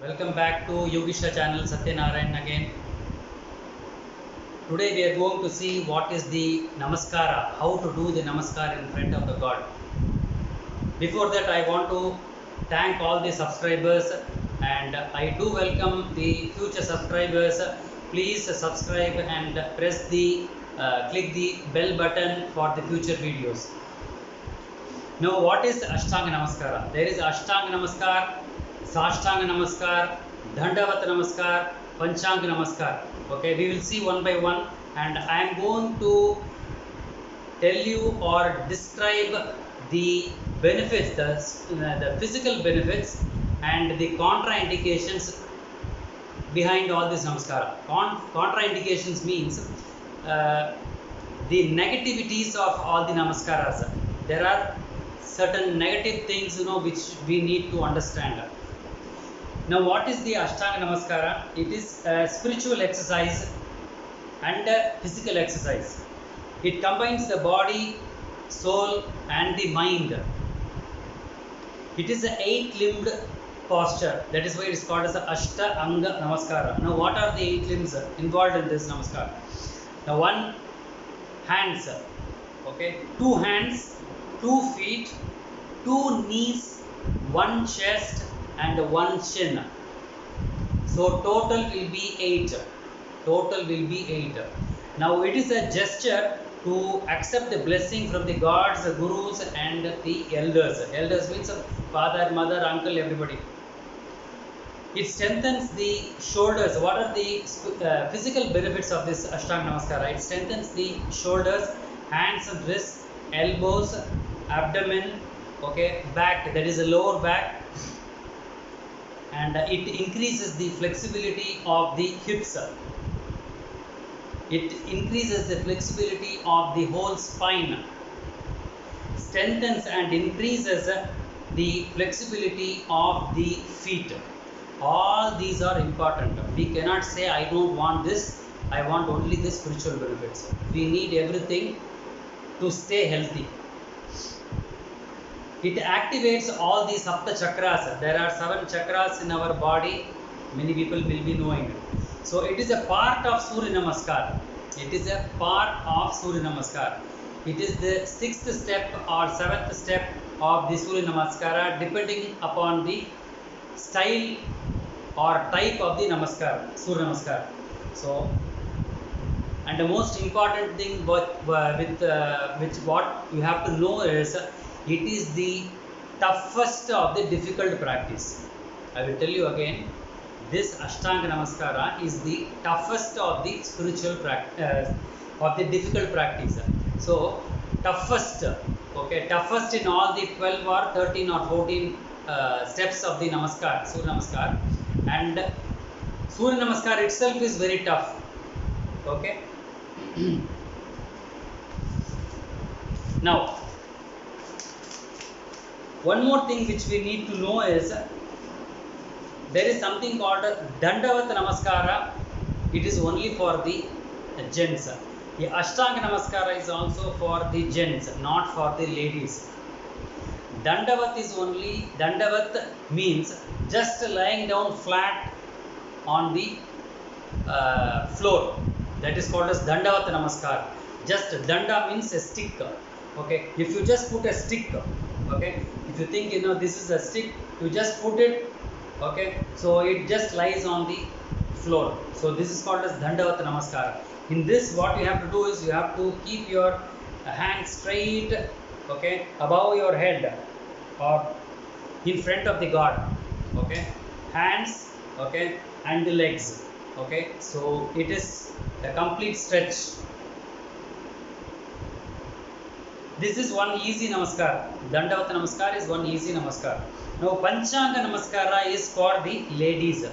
Welcome back to Yogisha channel Satyanarayan again. Today we are going to see what is the Namaskara, how to do the Namaskar in front of the God. Before that I want to thank all the subscribers and I do welcome the future subscribers. Please subscribe and press the click the bell button for the future videos. Now what is Ashtanga Namaskara? There is Ashtanga Namaskar, Sashtanga Namaskar, Dandavat Namaskar, Panchanga Namaskar. Okay, we will see one by one and I am going to tell you or describe the benefits, the physical benefits and the contraindications behind all this Namaskara. Contraindications means the negativities of all the Namaskaras. There are certain negative things which we need to understand. Now what is the Ashtanga Namaskara? It is a spiritual exercise and a physical exercise. It combines the body, soul and the mind. It is an 8-limbed posture. That is why it is called as the Ashtanga Namaskara. Now what are the 8 limbs involved in this Namaskara? Now one hands, okay, 2 hands, 2 feet, 2 knees, 1 chest and 1 chin. So total will be 8. Total will be 8. Now it is a gesture to accept the blessing from the gods, the gurus and the elders. Elders means father, mother, uncle, everybody. It strengthens the shoulders. What are the physical benefits of this Ashtanga Namaskara? It strengthens the shoulders, hands and wrists, elbows, abdomen, okay, back, that is the lower back, and it increases the flexibility of the hips. It increases the flexibility of the whole spine, strengthens and increases the flexibility of the feet. All these are important. We cannot say I don't want this, I want only the spiritual benefits. We need everything to stay healthy. It activates all the Sapta Chakras. There are 7 chakras in our body. Many people will be knowing. So it is a part of Surya Namaskar. It is a part of Surya Namaskar. It is the 6th step or 7th step of the Surya Namaskara, depending upon the style or type of the Namaskar, Surya Namaskar. So, and the most important thing what you have to know is it is the toughest of the difficult practice. I will tell you again, this Ashtanga Namaskara is the toughest of the spiritual practice, of the difficult practice. So toughest, okay, toughest in all the 12 or 13 or 14 steps of the Namaskar, Surya Namaskar, and Surya Namaskar itself is very tough, okay. Now one more thing which we need to know is there is something called Dandavat Namaskara. It is only for the gents. The Ashtanga Namaskara is also for the gents, not for the ladies. Dandavat is only, Dandavat means just lying down flat on the floor. That is called as Dandavat Namaskar. Just Danda means a stick. Okay, if you just put a stick, okay, if you think this is a stick, you just put it, okay, so it just lies on the floor. So this is called as Dandavat Namaskar. In this, what you have to do is you have to keep your hands straight, okay, above your head or in front of the God, okay, hands, okay, and the legs, okay. So it is a complete stretch. This is one easy Namaskar. Dandavat Namaskar is one easy Namaskar. Now Panchanga Namaskara is for the ladies.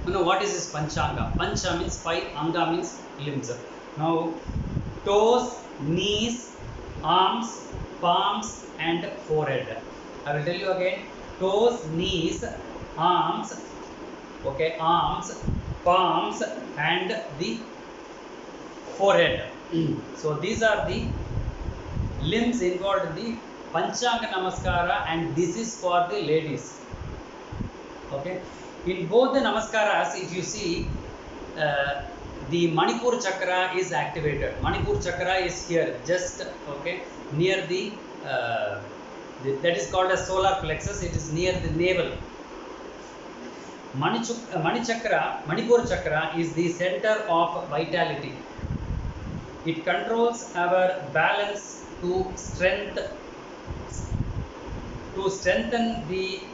What is this Panchanga? Pancha means 5, Anga means limbs. Now toes, knees, arms, palms and forehead. I will tell you again. Toes, knees, arms, okay, arms, palms and the forehead. So these are the limbs involved in the Panchanga Namaskara, and this is for the ladies. Okay, in both the namaskaras, if you see, the Manipur chakra is activated. Manipur chakra is here, just okay, near that is called as solar plexus. It is near the navel. Manipur chakra is the center of vitality. It controls our balance to strengthen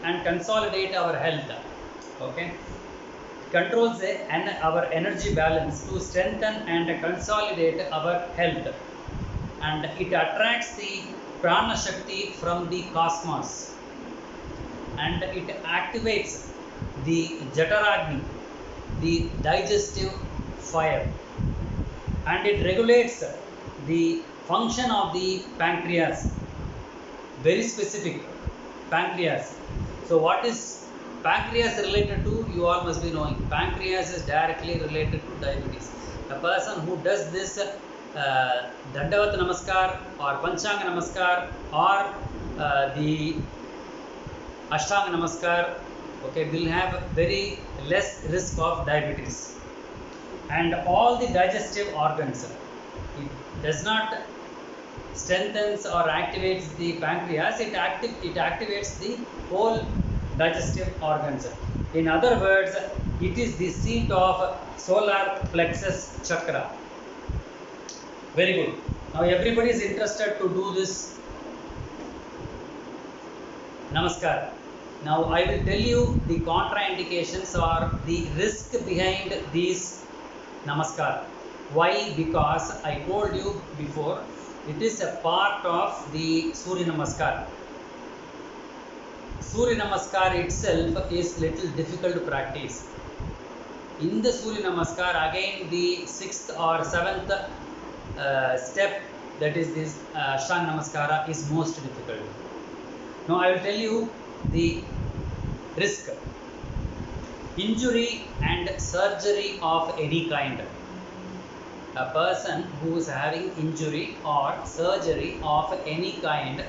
and consolidate our health. Okay, controls our energy balance to strengthen and consolidate our health, and it attracts the prana shakti from the cosmos, and it activates the jataragni, the digestive fire, and it regulates the function of the pancreas. Very specific, pancreas. So what is pancreas related to? You all must be knowing. Pancreas is directly related to diabetes. A person who does this Dandavat Namaskar or Panchanga Namaskar or the Ashtanga Namaskar, okay, will have very less risk of diabetes. And all the digestive organs, it does not strengthens or activates the pancreas, it activates the whole digestive organs. In other words, it is the seat of solar plexus chakra. Very good. Now everybody is interested to do this namaskar. Now I will tell you the contraindications or the risk behind these namaskar. Why? Because I told you before, it is a part of the Surya Namaskar. Surya Namaskar itself is little difficult to practice. In the Surya Namaskar, again the 6th or 7th step, that is this Ashtanga Namaskara, is most difficult. Now I will tell you the risk. Injury and surgery of any kind. A person who is having injury or surgery of any kind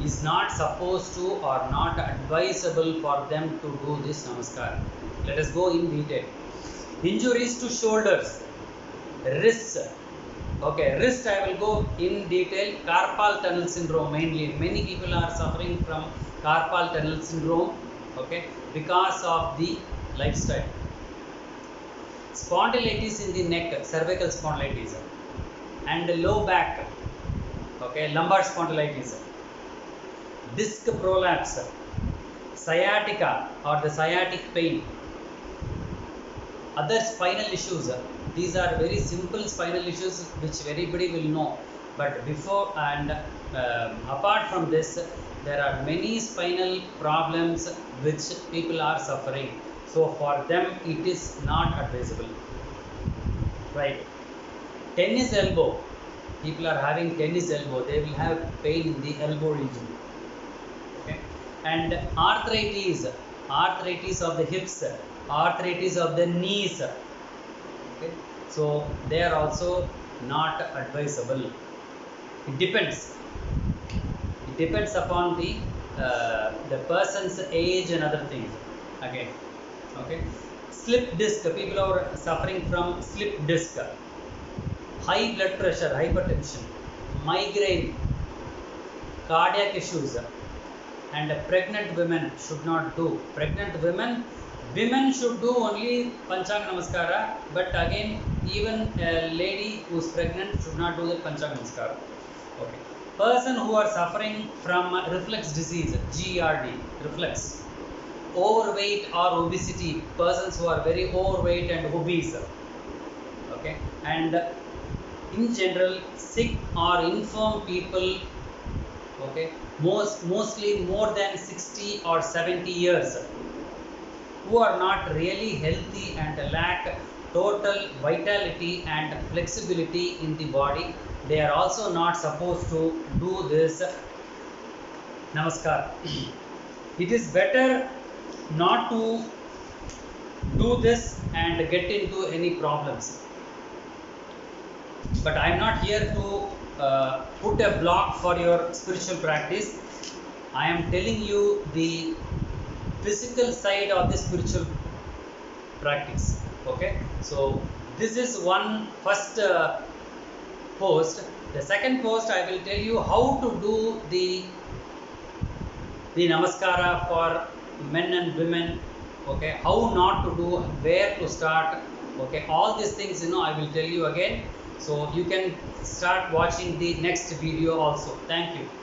is not supposed to or not advisable for them to do this namaskar. Let us go in detail. Injuries to shoulders, wrists. Okay, wrist I will go in detail. Carpal tunnel syndrome mainly. Many people are suffering from carpal tunnel syndrome, okay, because of the lifestyle. Spondylitis in the neck, cervical spondylitis, and low back, okay, lumbar spondylitis, disc prolapse, sciatica or the sciatic pain, other spinal issues. These are very simple spinal issues which everybody will know, but before and apart from this, there are many spinal problems which people are suffering. So for them it is not advisable, right? Tennis elbow, people are having tennis elbow, they will have pain in the elbow region, okay? And arthritis of the hips, arthritis of the knees, okay? So they are also not advisable. It depends upon the person's age and other things, again. Okay, slip disc, people are suffering from slip disc, high blood pressure, hypertension, migraine, cardiac issues, and pregnant women should not do. Pregnant women should do only Panchanga Namaskara, but again, even a lady who is pregnant should not do the Panchanga Namaskara. Okay, person who are suffering from reflux disease, GERD, reflux, overweight or obesity, persons who are very overweight and obese, okay, and in general sick or infirm people, okay, mostly more than 60 or 70 years, who are not really healthy and lack total vitality and flexibility in the body, they are also not supposed to do this namaskar. It is better not to do this and get into any problems. But I am not here to put a block for your spiritual practice. I am telling you the physical side of the spiritual practice. Okay, so this is one first post. The second post I will tell you how to do the namaskara for men and women. Okay, how not to do, where to start. Okay, all these things, I will tell you again, so you can start watching the next video also. Thank you.